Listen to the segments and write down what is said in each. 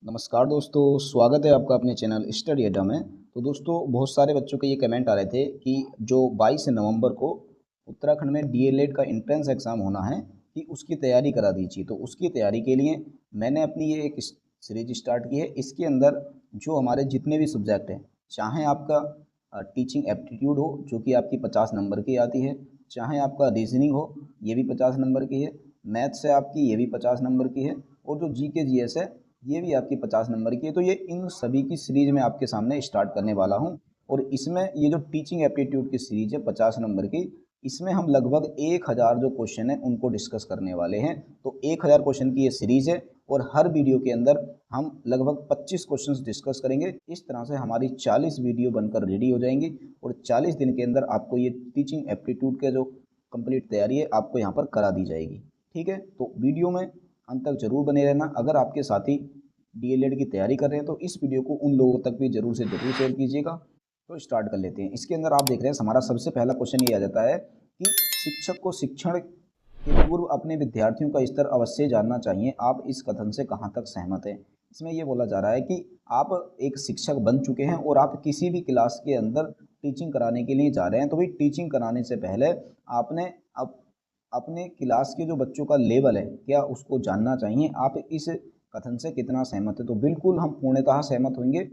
नमस्कार दोस्तों, स्वागत है आपका अपने चैनल स्टडी अड्डा में। तो दोस्तों, बहुत सारे बच्चों के ये कमेंट आ रहे थे कि जो 22 नवंबर को उत्तराखंड में डीएलएड का एंट्रेंस एग्ज़ाम होना है कि उसकी तैयारी करा दीजिए। तो उसकी तैयारी के लिए मैंने अपनी ये एक सीरीज स्टार्ट की है। इसके अंदर जो हमारे जितने भी सब्जेक्ट हैं, चाहे आपका टीचिंग एप्टीट्यूड हो जो कि आपकी 50 नंबर की आती है, चाहे आपका रीजनिंग हो ये भी 50 नंबर की है, मैथ्स है आपकी ये भी 50 नंबर की है, और जो जीके जीएस है ये भी आपकी 50 नंबर की है। तो ये इन सभी की सीरीज़ मैं आपके सामने स्टार्ट करने वाला हूँ। और इसमें ये जो टीचिंग एप्टीट्यूड की सीरीज़ है 50 नंबर की, इसमें हम लगभग 1000 जो क्वेश्चन हैं उनको डिस्कस करने वाले हैं। तो 1000 क्वेश्चन की ये सीरीज़ है और हर वीडियो के अंदर हम लगभग 25 क्वेश्चंस डिस्कस करेंगे। इस तरह से हमारी 40 वीडियो बनकर रेडी हो जाएंगी और 40 दिन के अंदर आपको ये टीचिंग एप्टीट्यूड का जो कंप्लीट तैयारी है आपको यहाँ पर करा दी जाएगी। ठीक है, तो वीडियो में अंत तक जरूर बने रहना। अगर आपके साथी डीएलएड की तैयारी कर रहे हैं तो इस वीडियो को उन लोगों तक भी जरूर से जरूर शेयर कीजिएगा। तो स्टार्ट कर लेते हैं। इसके अंदर आप देख रहे हैं हमारा सबसे पहला क्वेश्चन ये आ जाता है कि शिक्षक को शिक्षण के पूर्व अपने विद्यार्थियों का स्तर अवश्य जानना चाहिए, आप इस कथन से कहाँ तक सहमत हैं। इसमें ये बोला जा रहा है कि आप एक शिक्षक बन चुके हैं और आप किसी भी क्लास के अंदर टीचिंग कराने के लिए जा रहे हैं, तो भाई टीचिंग कराने से पहले आपने अपने क्लास के जो बच्चों का लेवल है क्या उसको जानना चाहिए। आप इस कथन से कितना सहमत है? तो बिल्कुल हम पूर्णतः सहमत होंगे।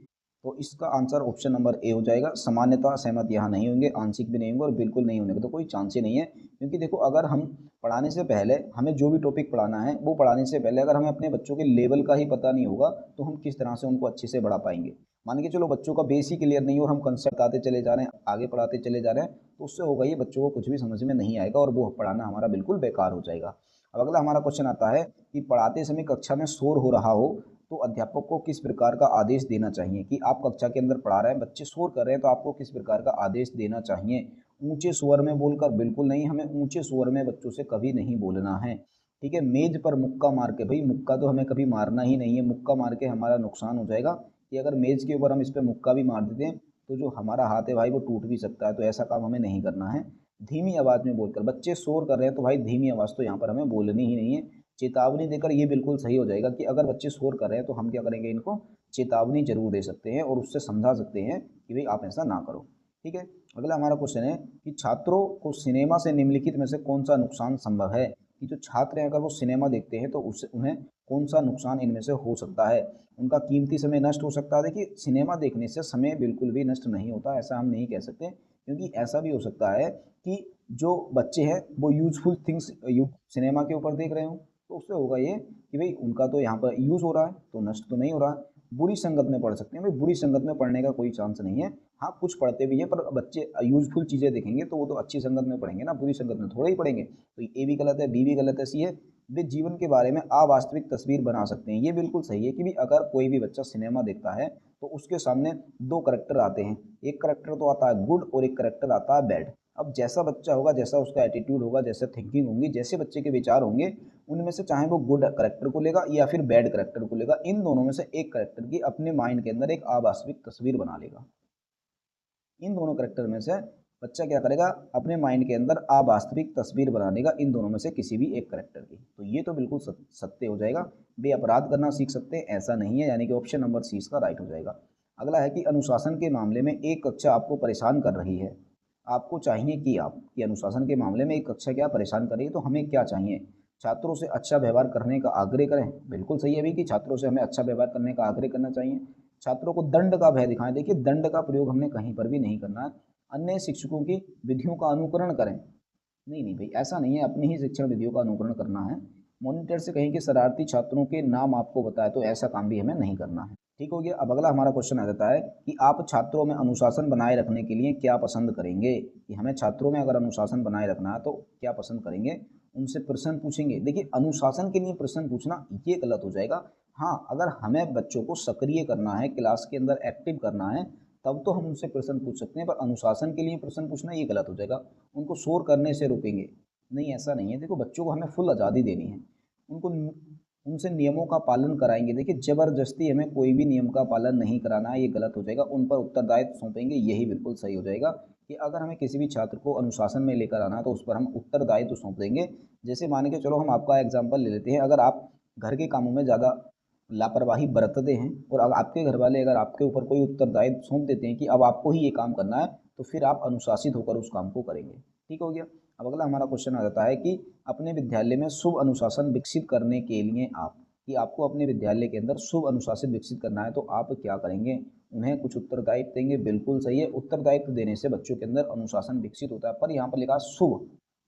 तो इसका आंसर ऑप्शन नंबर ए हो जाएगा। सामान्यतः सहमत यहाँ नहीं होंगे, आंशिक भी नहीं होंगे और बिल्कुल नहीं होने का तो कोई चांस ही नहीं है। क्योंकि देखो, अगर हम पढ़ाने से पहले हमें जो भी टॉपिक पढ़ाना है वो पढ़ाने से पहले अगर हमें अपने बच्चों के लेवल का ही पता नहीं होगा तो हम किस तरह से उनको अच्छे से बढ़ा पाएंगे। मान के चलो बच्चों का बेस ही क्लियर नहीं है और हम कंसेप्ट आते चले जा रहे हैं, आगे पढ़ाते चले जा रहे हैं, तो उससे होगा ये बच्चों को कुछ भी समझ में नहीं आएगा और वो पढ़ाना हमारा बिल्कुल बेकार हो जाएगा। अब अगला हमारा क्वेश्चन आता है कि पढ़ाते समय कक्षा में शोर हो रहा हो तो अध्यापक को किस प्रकार का आदेश देना चाहिए। कि आप कक्षा के अंदर पढ़ा रहे हैं, बच्चे शोर कर रहे हैं, तो आपको किस प्रकार का आदेश देना चाहिए। ऊंचे स्वर में बोलकर बिल्कुल नहीं, हमें ऊंचे स्वर में बच्चों से कभी नहीं बोलना है। ठीक है, मेज पर मुक्का मार के, भाई मुक्का तो हमें कभी मारना ही नहीं है, मुक्का मार के हमारा नुकसान हो जाएगा। कि अगर मेज के ऊपर हम इस पर मुक्का भी मार देते हैं तो जो हमारा हाथ है भाई वो टूट भी सकता है, तो ऐसा काम हमें नहीं करना है। धीमी आवाज़ में बोलकर, बच्चे शोर कर रहे हैं तो भाई धीमी आवाज़ तो यहाँ पर हमें बोलनी ही नहीं है। चेतावनी देकर ये बिल्कुल सही हो जाएगा कि अगर बच्चे शोर कर रहे हैं तो हम क्या करेंगे, इनको चेतावनी जरूर दे सकते हैं और उससे समझा सकते हैं कि भाई आप ऐसा ना करो। ठीक है, अगला हमारा क्वेश्चन है कि छात्रों को सिनेमा से निम्नलिखित में से कौन सा नुकसान संभव है। कि जो छात्र हैं अगर वो सिनेमा देखते हैं तो उससे उन्हें कौन सा नुकसान इनमें से हो सकता है। उनका कीमती समय नष्ट हो सकता है। देखिए, सिनेमा देखने से समय बिल्कुल भी नष्ट नहीं होता, ऐसा हम नहीं कह सकते। क्योंकि ऐसा भी हो सकता है कि जो बच्चे हैं वो यूजफुल थिंग्स सिनेमा के ऊपर देख रहे हो, तो उससे होगा ये कि भाई उनका तो यहाँ पर यूज़ हो रहा है तो नष्ट तो नहीं हो रहा है। बुरी संगत में पढ़ सकते हैं, भाई बुरी संगत में पढ़ने का कोई चांस नहीं है। हाँ, कुछ पढ़ते भी हैं पर बच्चे यूजफुल चीज़ें देखेंगे तो वो तो अच्छी संगत में पढ़ेंगे ना, बुरी संगत में थोड़ा ही पढ़ेंगे। तो ए भी गलत है, बी भी गलत है, सी है। वे जीवन के बारे में अवास्तविक तस्वीर बना सकते हैं। ये बिल्कुल सही है कि भी अगर कोई भी बच्चा सिनेमा देखता है तो उसके सामने दो करेक्टर आते हैं। एक करेक्टर तो आता है गुड और एक करेक्टर आता है बैड। अब जैसा बच्चा होगा, जैसा उसका एटीट्यूड होगा, जैसे थिंकिंग होंगी, जैसे बच्चे के विचार होंगे, उनमें से चाहे वो गुड करेक्टर को लेगा या फिर बैड करेक्टर को लेगा, इन दोनों में से एक करेक्टर की अपने माइंड के अंदर एक अवास्तविक तस्वीर बना लेगा। इन दोनों करेक्टर में से बच्चा क्या करेगा, अपने माइंड के अंदर अवास्तविक तस्वीर बना देगा इन दोनों में से किसी भी एक करेक्टर की। तो ये तो बिल्कुल सत्य हो जाएगा। वे अपराध करना सीख सकते हैं, ऐसा नहीं है, यानी कि ऑप्शन नंबर सी इसका राइट हो जाएगा। अगला है कि अनुशासन के मामले में एक कक्षा आपको परेशान कर रही है, आपको चाहिए कि आप कि अनुशासन के मामले में एक कक्षा क्या परेशान कर रही है तो हमें क्या चाहिए। छात्रों से अच्छा व्यवहार करने का आग्रह करें, बिल्कुल सही है भी कि छात्रों से हमें अच्छा व्यवहार करने का आग्रह करना चाहिए। छात्रों को दंड का भय दिखाएं, देखिए दंड का प्रयोग हमने कहीं पर भी नहीं करना है। अन्य शिक्षकों की विधियों का अनुकरण करें, नहीं नहीं भाई ऐसा नहीं है, अपनी ही शिक्षण विधियों का अनुकरण करना है। मॉनिटर से कहें कि शरारती छात्रों के नाम आपको बताए, तो ऐसा काम भी हमें नहीं करना है। ठीक हो गया। अब अगला हमारा क्वेश्चन आ जाता है कि आप छात्रों में अनुशासन बनाए रखने के लिए क्या पसंद करेंगे। कि हमें छात्रों में अगर अनुशासन बनाए रखना है तो क्या पसंद करेंगे, उनसे प्रश्न पूछेंगे। देखिए, अनुशासन के लिए प्रश्न पूछना ये गलत हो जाएगा। हाँ, अगर हमें बच्चों को सक्रिय करना है, क्लास के अंदर एक्टिव करना है, तब तो हम उनसे प्रश्न पूछ सकते हैं, पर अनुशासन के लिए प्रश्न पूछना ये गलत हो जाएगा। उनको शोर करने से रोकेंगे, नहीं ऐसा नहीं है। देखो, बच्चों को हमें फुल आज़ादी देनी है, उनको उनसे नियमों का पालन कराएंगे। देखिए, ज़बरदस्ती हमें कोई भी नियम का पालन नहीं कराना है, ये गलत हो जाएगा। उन पर उत्तरदायित्व सौंपेंगे, यही बिल्कुल सही हो जाएगा। कि अगर हमें किसी भी छात्र को अनुशासन में लेकर आना है तो उस पर हम उत्तरदायित्व सौंप देंगे। जैसे मान के चलो, हम आपका एग्जाम्पल ले लेते हैं, अगर आप घर के कामों में ज़्यादा लापरवाही बरतते हैं और अब आपके घर वाले अगर आपके ऊपर कोई उत्तरदायित्व सौंप देते हैं कि अब आपको ही ये काम करना है, तो फिर आप अनुशासित होकर उस काम को करेंगे। ठीक हो गया। अब अगला हमारा क्वेश्चन आ जाता है कि अपने विद्यालय में शुभ अनुशासन विकसित करने के लिए आपको अपने विद्यालय के अंदर शुभ अनुशासन विकसित करना है, तो आप क्या करेंगे? उन्हें कुछ उत्तरदायित्व देंगे। बिल्कुल सही है, उत्तरदायित्व देने से बच्चों के अंदर अनुशासन विकसित होता है। पर यहाँ पर लिखा शुभ,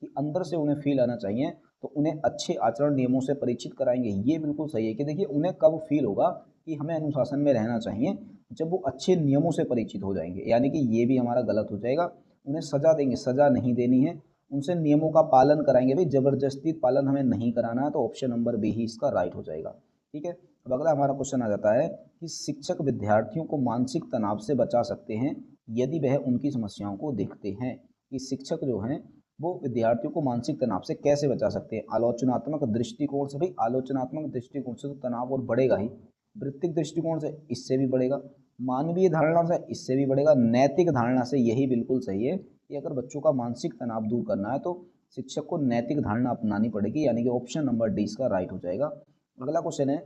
कि अंदर से उन्हें फील आना चाहिए, तो उन्हें अच्छे आचरण नियमों से परिचित कराएंगे। ये बिल्कुल सही है कि देखिए उन्हें कब फील होगा कि हमें अनुशासन में रहना चाहिए, जब वो अच्छे नियमों से परिचित हो जाएंगे। यानी कि ये भी हमारा गलत हो जाएगा। उन्हें सजा देंगे, सजा नहीं देनी है, उनसे नियमों का पालन कराएंगे। भाई जबरदस्ती पालन हमें नहीं कराना है, तो ऑप्शन नंबर बी ही इसका राइट हो जाएगा। ठीक है। अब अगला हमारा क्वेश्चन आ जाता है कि शिक्षक विद्यार्थियों को मानसिक तनाव से बचा सकते हैं यदि वह उनकी समस्याओं को देखते हैं। कि शिक्षक जो हैं वो विद्यार्थियों को मानसिक तनाव से कैसे बचा सकते हैं? आलोचनात्मक दृष्टिकोण से। भाई आलोचनात्मक दृष्टिकोण से तो तनाव और बढ़ेगा ही, वृत्तिक दृष्टिकोण से इससे भी बढ़ेगा, मानवीय धारणा से इससे भी बढ़ेगा, नैतिक धारणा से यही बिल्कुल सही है कि अगर बच्चों का मानसिक तनाव दूर करना है तो शिक्षक को नैतिक धारणा अपनानी पड़ेगी। यानी कि ऑप्शन नंबर डी इसका राइट हो जाएगा। अगला क्वेश्चन है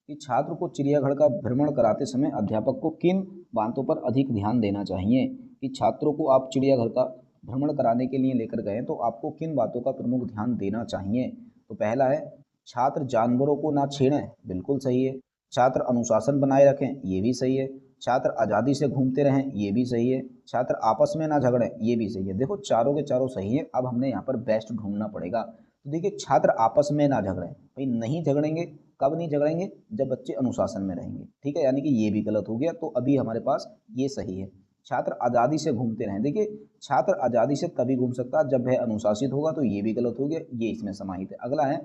कि छात्र को चिड़ियाघर का भ्रमण कराते समय अध्यापक को किन बातों पर अधिक ध्यान देना चाहिए? कि छात्रों को आप चिड़ियाघर का भ्रमण कराने के लिए लेकर गए तो आपको किन बातों का प्रमुख ध्यान देना चाहिए? तो पहला है छात्र जानवरों को ना छेड़ें, बिल्कुल सही है। छात्र अनुशासन बनाए रखें, ये भी सही है। छात्र आज़ादी से घूमते रहें, ये भी सही है। छात्र आपस में ना झगड़ें, ये भी सही है। देखो चारों के चारों सही है। अब हमने यहाँ पर बेस्ट ढूंढना पड़ेगा। तो देखिए छात्र आपस में ना झगड़ें, भाई नहीं झगड़ेंगे। कब नहीं झगड़ेंगे? जब बच्चे अनुशासन में रहेंगे। ठीक है, यानी कि ये भी गलत हो गया, तो अभी हमारे पास ये सही है। छात्र आज़ादी से घूमते रहें, देखिए छात्र आज़ादी से तभी घूम सकता है जब वह अनुशासित होगा, तो ये भी गलत हो गया, ये इसमें समाहित है। अगला है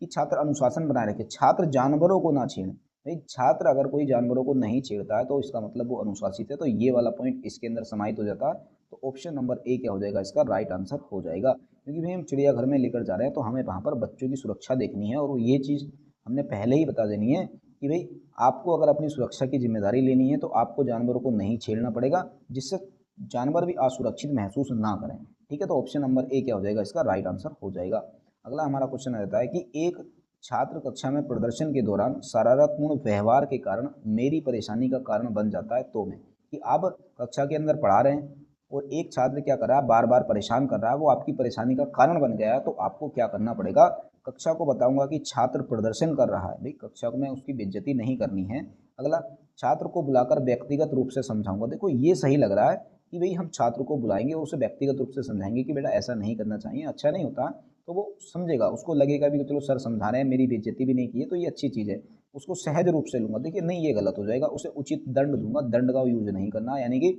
कि छात्र अनुशासन बनाए रखे, छात्र जानवरों को ना छेड़ें। भाई छात्र अगर कोई जानवरों को नहीं छेड़ता है तो इसका मतलब वो अनुशासित है, तो ये वाला पॉइंट इसके अंदर समाहित हो जाता है। तो ऑप्शन नंबर ए क्या हो जाएगा? इसका राइट आंसर हो जाएगा। क्योंकि भाई हम चिड़ियाघर में लेकर जा रहे हैं तो हमें वहाँ पर बच्चों की सुरक्षा देखनी है, और ये चीज़ हमने पहले ही बता देनी है कि भाई आपको अगर अपनी सुरक्षा की जिम्मेदारी लेनी है तो आपको जानवरों को नहीं छेड़ना पड़ेगा, जिससे जानवर भी असुरक्षित महसूस ना करें। ठीक है, तो ऑप्शन नंबर ए क्या हो जाएगा? इसका राइट आंसर हो जाएगा। अगला हमारा क्वेश्चन आ जाता है कि एक छात्र कक्षा में प्रदर्शन के दौरान शरारतपूर्ण व्यवहार के कारण मेरी परेशानी का कारण बन जाता है, तो मैं कि आप कक्षा के अंदर पढ़ा रहे हैं और एक छात्र क्या कर रहा है, बार बार परेशान कर रहा है, वो आपकी परेशानी का कारण बन गया है, तो आपको क्या करना पड़ेगा? कक्षा को बताऊंगा कि छात्र प्रदर्शन कर रहा है, भाई कक्षा में उसकी बेइज्जती नहीं करनी है। अगला, छात्र को बुलाकर व्यक्तिगत रूप से समझाऊंगा। देखो ये सही लग रहा है कि भाई हम छात्र को बुलाएंगे और उसे व्यक्तिगत रूप से समझाएंगे कि बेटा ऐसा नहीं करना चाहिए, अच्छा नहीं होता, तो वो समझेगा, उसको लगेगा भी कि चलो सर समझा रहे हैं, मेरी बेइज्जती भी नहीं की है, तो ये अच्छी चीज़ है। उसको सहज रूप से लूंगा। देखिए नहीं, ये गलत हो जाएगा, उसे उचित दंड दूंगा, दंड का यूज नहीं करना, यानी कि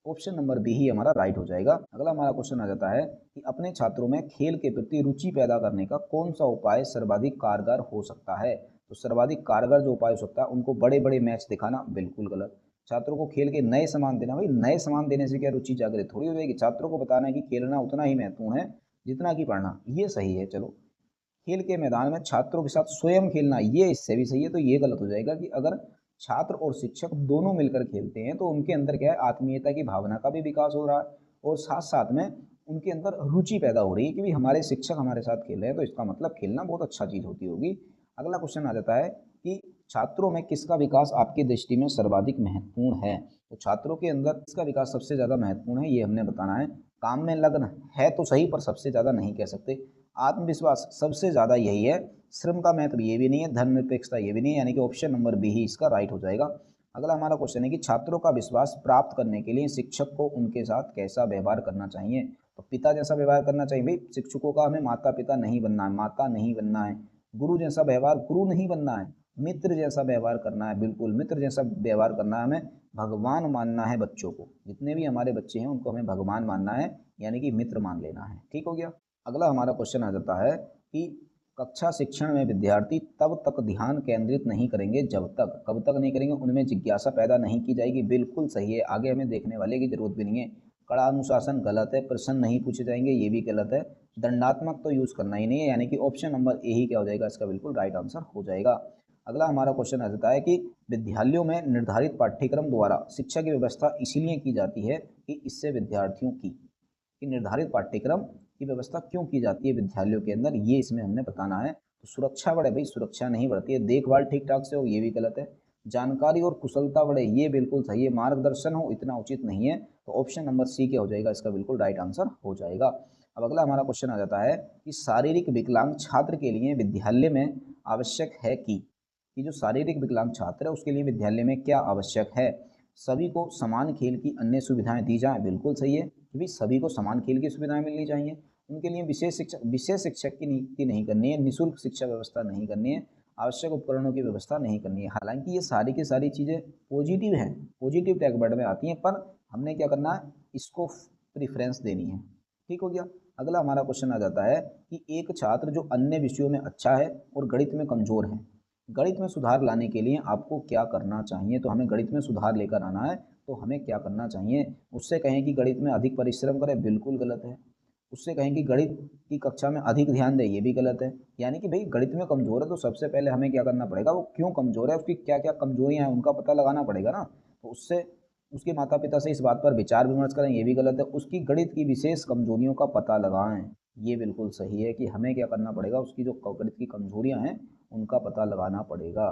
ऑप्शन नंबर बी ही हमारा राइट हो जाएगा। अगला हमारा क्वेश्चन आ जाता है कि अपने छात्रों में खेल के प्रति रुचि पैदा करने का कौन सा उपाय सर्वाधिक कारगर हो सकता है? तो सर्वाधिक कारगर जो उपाय हो सकता है, उनको बड़े बड़े मैच दिखाना, बिल्कुल गलत। छात्रों को खेल के नए सामान देना, भाई नए सामान देने से क्या रुचि जागृत थोड़ी हो जाएगी? छात्रों को बताना है कि खेलना उतना ही महत्वपूर्ण है जितना कि पढ़ना, ये सही है। चलो, खेल के मैदान में छात्रों के साथ स्वयं खेलना, ये इससे भी सही है, तो ये गलत हो जाएगा कि अगर छात्र और शिक्षक दोनों मिलकर खेलते हैं तो उनके अंदर क्या है, आत्मीयता की भावना का भी विकास हो रहा है, और साथ साथ में उनके अंदर रुचि पैदा हो रही है कि भाई हमारे शिक्षक हमारे साथ खेल रहे हैं, तो इसका मतलब खेलना बहुत अच्छा चीज़ होती होगी। अगला क्वेश्चन आ जाता है कि छात्रों में किसका विकास आपकी दृष्टि में सर्वाधिक महत्वपूर्ण है? तो छात्रों के अंदर किसका विकास सबसे ज़्यादा महत्वपूर्ण है, ये हमने बताना है। काम में लगन है तो सही, पर सबसे ज़्यादा नहीं कह सकते। आत्मविश्वास सबसे ज़्यादा यही है। श्रम का महत्व ये भी नहीं है, धर्मनिरपेक्षता ये भी नहीं है, यानी कि ऑप्शन नंबर बी ही इसका राइट हो जाएगा। अगला हमारा क्वेश्चन है कि छात्रों का विश्वास प्राप्त करने के लिए शिक्षक को उनके साथ कैसा व्यवहार करना चाहिए? तो पिता जैसा व्यवहार करना चाहिए। भाई शिक्षकों का हमें माता पिता नहीं बनना है, माता नहीं बनना है। गुरु जैसा व्यवहार गुरु नहीं बनना है। मित्र जैसा व्यवहार करना है, बिल्कुल मित्र जैसा व्यवहार करना है। हमें भगवान मानना है बच्चों को, जितने भी हमारे बच्चे हैं उनको हमें भगवान मानना है, यानी कि मित्र मान लेना है। ठीक हो गया। अगला हमारा क्वेश्चन आ जाता है कि कक्षा शिक्षण में विद्यार्थी तब तक ध्यान केंद्रित नहीं करेंगे जब तक, कब तक नहीं करेंगे, उनमें जिज्ञासा पैदा नहीं की जाएगी, बिल्कुल सही है। आगे हमें देखने वाले की जरूरत भी नहीं है। कड़ा अनुशासन गलत है, प्रश्न नहीं पूछे जाएंगे, ये भी गलत है। दंडात्मक तो यूज़ करना ही नहीं है, यानी कि ऑप्शन नंबर ए ही क्या हो जाएगा? इसका बिल्कुल राइट आंसर हो जाएगा। अगला हमारा क्वेश्चन आ जाता है कि विद्यालयों में निर्धारित पाठ्यक्रम द्वारा शिक्षा की व्यवस्था इसीलिए की जाती है कि इससे विद्यार्थियों की, कि निर्धारित पाठ्यक्रम की व्यवस्था क्यों की जाती है विद्यालयों के अंदर, ये इसमें हमने बताना है। तो सुरक्षा बढ़े, भाई सुरक्षा नहीं बढ़ती है। देखभाल ठीक ठाक से हो, ये भी गलत है। जानकारी और कुशलता बढ़े, ये बिल्कुल सही है। मार्गदर्शन हो, इतना उचित नहीं है। तो ऑप्शन नंबर सी क्या हो जाएगा, इसका बिल्कुल राइट आंसर हो जाएगा। अब अगला हमारा क्वेश्चन आ जाता है कि शारीरिक विकलांग छात्र के लिए विद्यालय में आवश्यक है कि जो शारीरिक विकलांग छात्र है उसके लिए विद्यालय में क्या आवश्यक है। सभी को समान खेल की अन्य सुविधाएं दी जाएं, बिल्कुल सही है कि भाई सभी को समान खेल की सुविधाएं मिलनी चाहिए। उनके लिए विशेष शिक्षक की नियुक्ति नहीं करनी है, निःशुल्क शिक्षा व्यवस्था नहीं करनी है, आवश्यक उपकरणों की व्यवस्था नहीं करनी है। हालांकि ये सारी की सारी चीज़ें पॉजिटिव हैं, पॉजिटिव टैगवर्ड में आती हैं, पर हमने क्या करना है, इसको प्रीफ्रेंस देनी है। ठीक हो गया। अगला हमारा क्वेश्चन आ जाता है कि एक छात्र जो अन्य विषयों में अच्छा है और गणित में कमज़ोर है, गणित में सुधार लाने के लिए आपको क्या करना चाहिए। तो हमें गणित में सुधार लेकर आना है, तो हमें क्या करना चाहिए। उससे कहें कि गणित में अधिक परिश्रम करें, बिल्कुल गलत है। उससे कहें कि गणित की कक्षा में अधिक ध्यान दें, ये भी गलत है। यानी कि भाई गणित में कमज़ोर है तो सबसे पहले हमें क्या करना पड़ेगा, वो क्यों कमज़ोर है, उसकी क्या क्या कमजोरियां हैं, उनका पता लगाना पड़ेगा ना। तो उससे उसके माता पिता से इस बात पर विचार विमर्श करें, ये भी गलत है। उसकी गणित की विशेष कमजोरियों का पता लगाएं, ये बिल्कुल सही है कि हमें क्या करना पड़ेगा, उसकी जो गणित की कमजोरियां हैं उनका पता लगाना पड़ेगा।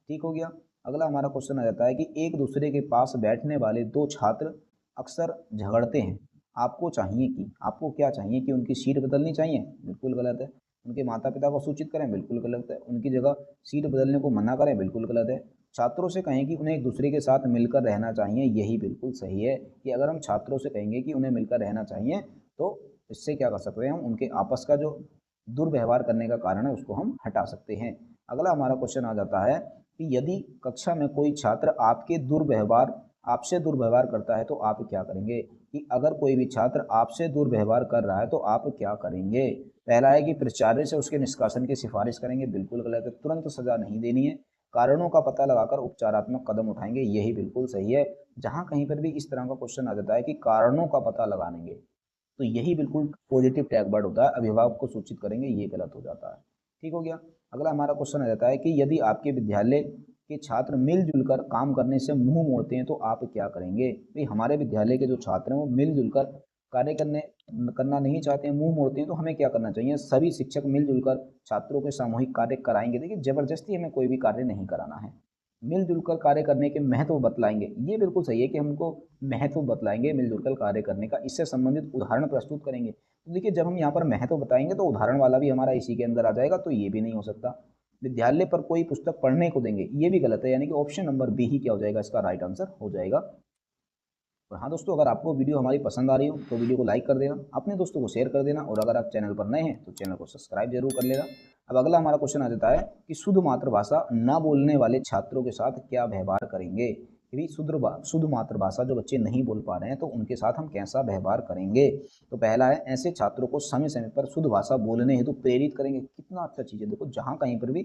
ठीक हो गया। अगला हमारा क्वेश्चन आ जाता है कि एक दूसरे के पास बैठने वाले दो छात्र अक्सर झगड़ते हैं, आपको क्या चाहिए कि उनकी सीट बदलनी चाहिए, बिल्कुल गलत है। उनके माता पिता को सूचित करें, बिल्कुल गलत है। उनकी जगह सीट बदलने को मना करें, बिल्कुल गलत है। छात्रों से कहें कि उन्हें एक दूसरे के साथ मिलकर रहना चाहिए, यही बिल्कुल सही है कि अगर हम छात्रों से कहेंगे कि उन्हें मिलकर रहना चाहिए तो इससे क्या कर सकते हैं, हम उनके आपस का जो दुर्व्यवहार करने का कारण है उसको हम हटा सकते हैं। अगला हमारा क्वेश्चन आ जाता है कि यदि कक्षा में कोई छात्र आपसे दुर्व्यवहार करता है तो आप क्या करेंगे। कि अगर कोई भी छात्र आपसे दुर्व्यवहार कर रहा है तो आप क्या करेंगे। पहला है कि प्राचार्य से उसके निष्कासन की सिफारिश करेंगे, बिल्कुल गलत है। तुरंत सजा नहीं देनी है, कारणों का पता लगाकर उपचारात्मक कदम उठाएंगे, यही बिल्कुल सही है। जहां कहीं पर भी इस तरह का क्वेश्चन आ जाता है कि कारणों का पता लगाएंगे, तो यही बिल्कुल पॉजिटिव टैग वर्ड होता है, अभिभावक को सूचित करेंगे, ये गलत हो जाता है। ठीक हो गया। अगला हमारा क्वेश्चन आ जाता है कि यदि आपके विद्यालय के छात्र मिलजुल कर काम करने से मुंह मोड़ते हैं तो आप क्या करेंगे। भाई हमारे विद्यालय के जो छात्र हैं वो मिलजुल कर कार्य करना नहीं चाहते हैं, मुंह मोड़ते हैं, तो हमें क्या करना चाहिए। सभी शिक्षक मिलजुल कर छात्रों के सामूहिक कार्य कराएंगे। देखिए जबरदस्ती हमें कोई भी कार्य नहीं कराना है, मिलजुल कर कार्य करने के महत्व बतलाएंगे, ये बिल्कुल सही है कि हमको महत्व बतलाएंगे मिलजुल कर कार्य करने का, इससे संबंधित उदाहरण प्रस्तुत करेंगे। तो देखिए जब हम यहाँ पर महत्व बताएंगे तो उदाहरण वाला भी हमारा इसी के अंदर आ जाएगा, तो ये भी नहीं हो सकता। विद्यालय पर कोई पुस्तक पढ़ने को देंगे, ये भी गलत है। यानी कि ऑप्शन नंबर बी ही क्या हो जाएगा, इसका राइट आंसर हो जाएगा। और हाँ दोस्तों, अगर आपको वीडियो हमारी पसंद आ रही हो तो वीडियो को लाइक कर देना, अपने दोस्तों को शेयर कर देना, और अगर आप चैनल पर नए हैं तो चैनल को सब्सक्राइब जरूर कर लेना। अब अगला हमारा क्वेश्चन आ जाता है कि शुद्ध मातृभाषा न बोलने वाले छात्रों के साथ क्या व्यवहार करेंगे। कि शुद्ध मातृभाषा जो बच्चे नहीं बोल पा रहे हैं तो उनके साथ हम कैसा व्यवहार करेंगे। तो पहला है, ऐसे छात्रों को समय समय पर शुद्ध भाषा बोलने हेतु प्रेरित करेंगे। कितना अच्छा चीज़ है, देखो जहाँ कहीं पर भी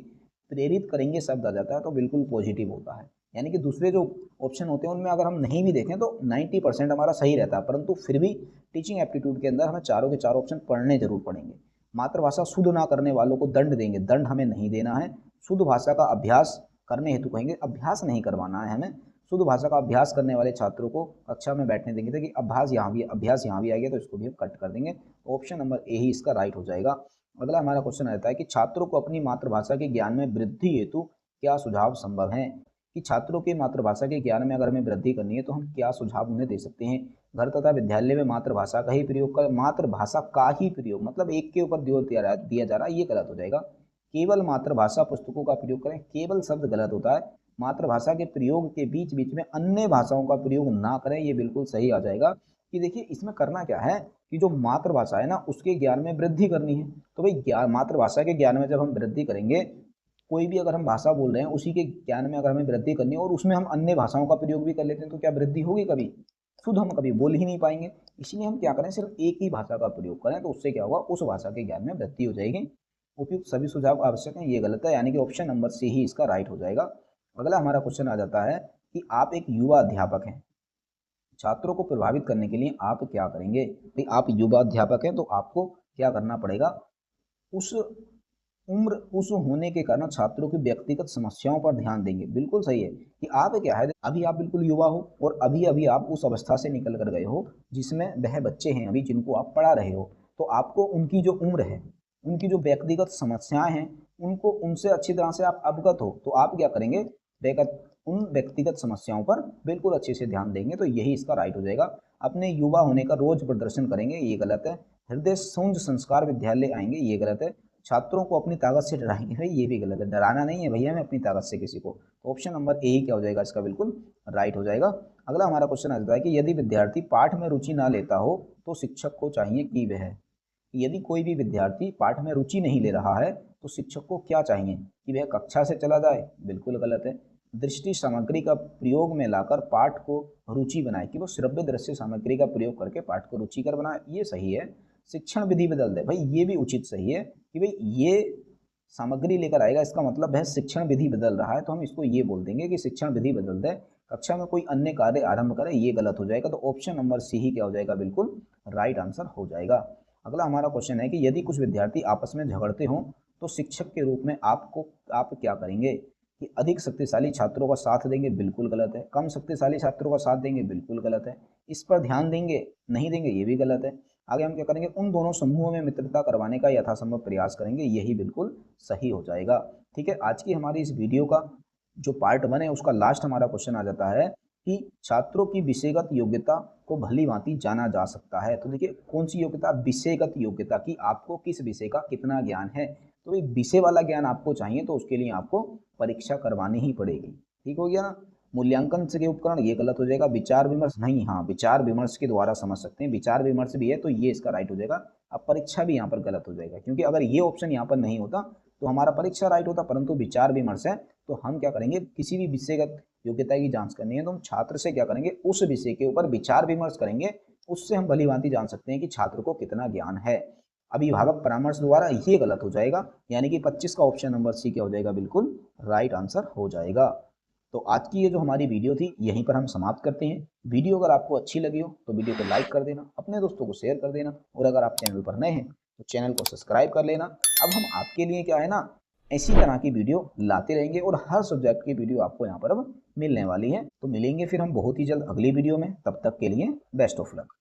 प्रेरित करेंगे शब्द आ जाता है तो बिल्कुल पॉजिटिव होता है। यानी कि दूसरे जो ऑप्शन होते हैं उनमें अगर हम नहीं भी देखें तो 90% हमारा सही रहता है, परंतु फिर भी टीचिंग एप्टीट्यूड के अंदर हमें चारों के चारों ऑप्शन पढ़ने जरूर पड़ेंगे। मातृभाषा शुद्ध ना करने वालों को दंड देंगे, दंड हमें नहीं देना है। शुद्ध भाषा का अभ्यास करने हेतु कहेंगे, अभ्यास नहीं करवाना है हमें। शुद्ध भाषा का अभ्यास करने वाले छात्रों को कक्षा में बैठने देंगे। देखिए अभ्यास यहाँ भी आ गया तो इसको भी हम कट कर देंगे। ऑप्शन नंबर ए ही इसका राइट हो जाएगा। अगला हमारा क्वेश्चन आता है कि छात्रों को अपनी मातृभाषा के ज्ञान में वृद्धि हेतु क्या सुझाव संभव है। कि छात्रों के मातृभाषा के ज्ञान में अगर हमें वृद्धि करनी है तो हम क्या सुझाव उन्हें दे सकते हैं। घर तथा विद्यालय में मातृभाषा का ही प्रयोग कर, मातृभाषा का ही प्रयोग मतलब एक के ऊपर जोर दिया जा रहा है, ये गलत हो जाएगा। केवल मातृभाषा पुस्तकों का प्रयोग करें, केवल शब्द गलत होता है। मातृभाषा के प्रयोग के बीच बीच में अन्य भाषाओं का प्रयोग ना करें, ये बिल्कुल सही आ जाएगा। कि देखिए इसमें करना क्या है कि जो मातृभाषा है ना उसके ज्ञान में वृद्धि करनी है। तो भाई मातृभाषा के ज्ञान में जब हम वृद्धि करेंगे, कोई भी अगर हम भाषा बोल रहे हैं उसी के ज्ञान में अगर हमें वृद्धि करनी है और उसमें हम अन्य भाषाओं का प्रयोग भी कर लेते हैं तो क्या वृद्धि होगी कभी। शुद्ध हम कभी बोल ही नहीं पाएंगे। इसलिए हम क्या करें, सिर्फ एक ही भाषा का प्रयोग करें, तो उससे क्या होगा, उस भाषा के ज्ञान में वृद्धि हो जाएगी। उपयुक्त सभी सुझाव आवश्यक हैं, ये गलत है। यानी कि ऑप्शन नंबर सी ही इसका राइट हो जाएगा। अगला हमारा क्वेश्चन आ जाता है कि आप एक युवा अध्यापक हैं, छात्रों को प्रभावित करने के लिए आप क्या करेंगे। भाई आप युवा अध्यापक हैं तो आपको क्या करना पड़ेगा, उस उम्र उस होने के कारण छात्रों की व्यक्तिगत समस्याओं पर ध्यान देंगे। बिल्कुल सही है कि आप क्या है, अभी आप बिल्कुल युवा हो और अभी अभी आप उस अवस्था से निकल कर गए हो जिसमें वह बच्चे हैं अभी जिनको आप पढ़ा रहे हो। तो आपको उनकी जो उम्र है, उनकी जो व्यक्तिगत समस्याएं हैं, उनको उनसे अच्छी तरह से आप अवगत हो, तो आप क्या करेंगे, उन व्यक्तिगत समस्याओं पर बिल्कुल अच्छे से ध्यान देंगे, तो यही इसका राइट हो जाएगा। अपने युवा होने का रोज प्रदर्शन करेंगे, ये गलत है। हृदय शून्य संस्कार विद्यालय आएंगे, ये गलत है। छात्रों को अपनी ताकत से डराएंगे, भाई ये भी गलत है। डराना नहीं है भैया हमें अपनी ताकत से किसी को। तो ऑप्शन नंबर ए ही क्या हो जाएगा, इसका बिल्कुल राइट हो जाएगा। अगला हमारा क्वेश्चन आ जाता है कि यदि विद्यार्थी पाठ में रुचि ना लेता हो तो शिक्षक को चाहिए कि वह, यदि कोई भी विद्यार्थी पाठ में रुचि नहीं ले रहा है तो शिक्षक को क्या चाहिए, कि वह कक्षा से चला जाए, बिल्कुल गलत है। दृष्टि सामग्री का प्रयोग में लाकर पाठ को रुचि बनाए, कि वो श्रव्य दृश्य सामग्री का प्रयोग करके पाठ को रुचिकर बनाए, ये सही है। शिक्षण विधि बदल दे, भाई ये भी उचित सही है कि भाई ये सामग्री लेकर आएगा, इसका मतलब है शिक्षण विधि बदल रहा है, तो हम इसको ये बोल देंगे कि शिक्षण विधि बदल दे, कक्षा में कोई अन्य कार्य आरंभ करे, ये गलत हो जाएगा। तो ऑप्शन नंबर सी ही क्या हो जाएगा, बिल्कुल राइट आंसर हो जाएगा। अगला हमारा क्वेश्चन है कि यदि कुछ विद्यार्थी आपस में झगड़ते हों तो शिक्षक के रूप में आप क्या करेंगे, कि अधिक शक्तिशाली छात्रों का साथ देंगे, बिल्कुल गलत है। कम शक्तिशाली छात्रों का साथ देंगे, बिल्कुल गलत है। इस पर ध्यान देंगे, नहीं देंगे, ये भी गलत है। आगे हम क्या करेंगे, उन दोनों समूहों में मित्रता करवाने का यथासंभव प्रयास करेंगे, यही बिल्कुल सही हो जाएगा। ठीक है, आज की हमारी इस वीडियो का जो पार्ट 1 है उसका लास्ट हमारा क्वेश्चन आ जाता है कि छात्रों की विषयगत योग्यता को भली भांति जाना जा सकता है। तो देखिए कौन सी योग्यता, विषयगत योग्यता, की आपको किस विषय का कितना ज्ञान है। तो ये विषय वाला ज्ञान आपको चाहिए तो उसके लिए आपको परीक्षा करवानी ही पड़ेगी। ठीक हो गया ना। मूल्यांकन से के उपकरण, ये गलत हो जाएगा। विचार विमर्श नहीं, हाँ विचार विमर्श के द्वारा समझ सकते हैं, विचार विमर्श भी है तो ये इसका राइट हो जाएगा। अब परीक्षा भी यहाँ पर गलत हो जाएगा, क्योंकि अगर ये ऑप्शन यहाँ पर नहीं होता तो हमारा परीक्षा राइट होता, परंतु विचार विमर्श है तो हम क्या करेंगे, किसी भी विषयगत योग्यता की जांच करनी है तो हम छात्र से क्या करेंगे, उस विषय के ऊपर विचार विमर्श करेंगे, उससे हम भली भांति जान सकते हैं कि छात्र को कितना ज्ञान है। अभिभावक परामर्श द्वारा, ये गलत हो जाएगा, यानी कि 25 का ऑप्शन नंबर सी क्या हो जाएगा, बिल्कुल राइट आंसर हो जाएगा। तो आज की ये जो हमारी वीडियो थी यहीं पर हम समाप्त करते हैं। वीडियो अगर आपको अच्छी लगी हो तो वीडियो को लाइक कर देना, अपने दोस्तों को शेयर कर देना, और अगर आप चैनल पर नए हैं तो चैनल को सब्सक्राइब कर लेना। अब हम आपके लिए क्या है ना, इसी तरह की वीडियो लाते रहेंगे और हर सब्जेक्ट की वीडियो आपको यहाँ पर अब मिलने वाली है। तो मिलेंगे फिर हम बहुत ही जल्द अगली वीडियो में, तब तक के लिए बेस्ट ऑफ लक।